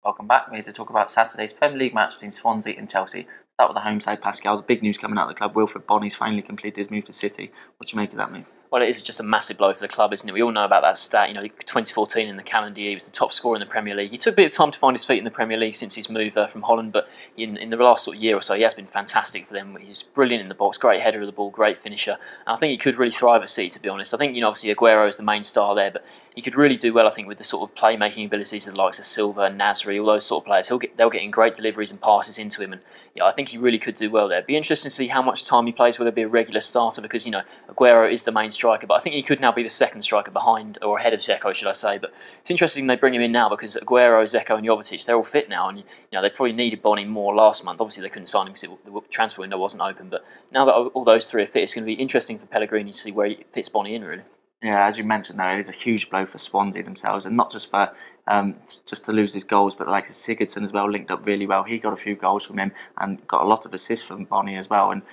Welcome back. We're here to talk about Saturday's Premier League match between Swansea and Chelsea. Start with the home side, Pascal. The big news coming out of the club: Wilfred Bonny's finally completed his move to City. What do you make of that move? Well, it is just a massive blow for the club, isn't it? We all know about that stat. 2014 in the calendar year, he was the top scorer in the Premier League. He took a bit of time to find his feet in the Premier League since his move from Holland, but in the last year or so, he has been fantastic for them. He's brilliant in the box, great header of the ball, great finisher, and I think he could really thrive at City, to be honest. I think, obviously Aguero is the main star there, but he could really do well, I think, with the sort of playmaking abilities of the likes of Silva and Nasri, all those sort of players. They'll get in great deliveries and passes into him, and I think he really could do well there. It'd be interesting to see how much time he plays, whether he'll be a regular starter, because, Aguero is the main striker, but I think he could now be the second striker behind, or ahead of Zeko, should I say. But it's interesting they bring him in now, because Aguero, Zeko and Jovetic, they're all fit now, and they probably needed Bonny more last month. Obviously they couldn't sign him because the transfer window wasn't open, but now that all those three are fit, it's going to be interesting for Pellegrini to see where he fits Bonny in, really. Yeah, as you mentioned, though, it is a huge blow for Swansea themselves, and not just for just to lose his goals, but like Sigurdsson as well linked up really well. He got a few goals from him and got a lot of assists from Bonny as well. And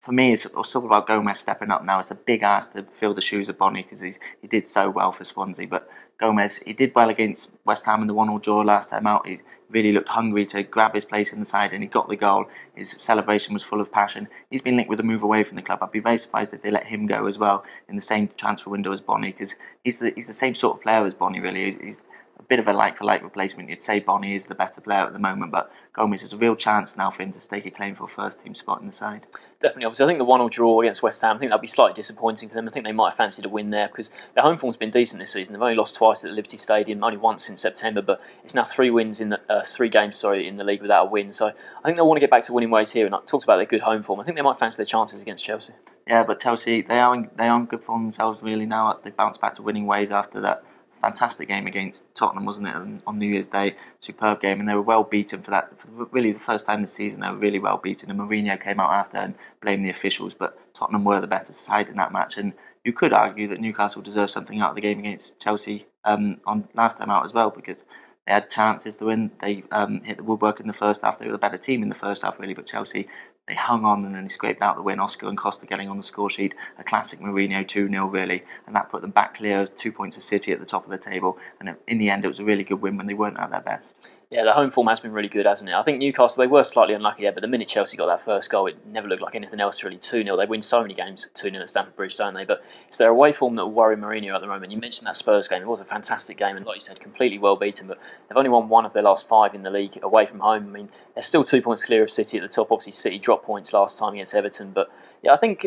for me, it's all about Gomez stepping up now. It's a big ask to fill the shoes of Bonny because he did so well for Swansea. But Gomez, he did well against West Ham in the 1-1 draw last time out. He really looked hungry to grab his place in the side, and he got the goal. His celebration was full of passion. He's been linked with a move away from the club. I'd be very surprised if they let him go as well in the same transfer window as Bonny, because he's the same sort of player as Bonny, really. He's a bit of a like-for-like replacement. You'd say Bonny is the better player at the moment, but Gomez is a real chance now for him to stake a claim for a first-team spot in the side. Definitely, obviously, I think the 1-1 draw against West Ham, I think that'll be slightly disappointing for them. I think they might have fancied a win there because their home form's been decent this season. They've only lost twice at the Liberty Stadium, only once since September, but it's now 3 games in the league without a win. So I think they'll want to get back to winning ways here. And I talked about their good home form. I think they might fancy their chances against Chelsea. Yeah, but Chelsea, they are in good form themselves really now. They bounced back to winning ways after that fantastic game against Tottenham, wasn't it, on New Year's Day? Superb game, and they were well beaten for that. For really the first time this season, they were really well beaten, and Mourinho came out after and blamed the officials, but Tottenham were the better side in that match, and you could argue that Newcastle deserved something out of the game against Chelsea on last time out as well, because they had chances to win. They hit the woodwork in the first half. They were the better team in the first half, really, but Chelsea, they hung on and then they scraped out the win. Oscar and Costa getting on the score sheet. A classic Mourinho 2-0, really. And that put them back clear, 2 points of City at the top of the table. And in the end, it was a really good win when they weren't at their best. Yeah, the home form has been really good, hasn't it? I think Newcastle, they were slightly unlucky there, but the minute Chelsea got that first goal, it never looked like anything else really. 2-0, they win so many games 2-0 at Stamford Bridge, don't they? But it's their away form that will worry Mourinho at the moment. You mentioned that Spurs game, it was a fantastic game, and like you said, completely well beaten, but they've only won 1 of their last 5 in the league away from home. I mean, they're still 2 points clear of City at the top. Obviously, City dropped points last time against Everton, but yeah, I think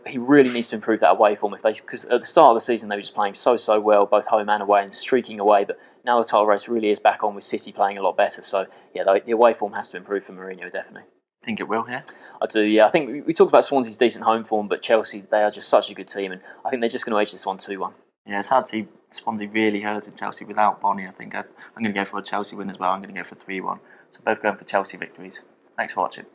he really needs to improve that away form because at the start of the season they were just playing so well, both home and away, and streaking away. But now the title race really is back on with City playing a lot better. So yeah, the away form has to improve for Mourinho, definitely. Think it will here? I do, yeah. I think we talked about Swansea's decent home form, but Chelsea, they are just such a good team, and I think they're just going to edge this one 2-1. Yeah, it's hard to see Swansea really hurting Chelsea without Bonny. I think I'm going to go for a Chelsea win as well. I'm going to go for 3-1. So both going for Chelsea victories. Thanks for watching.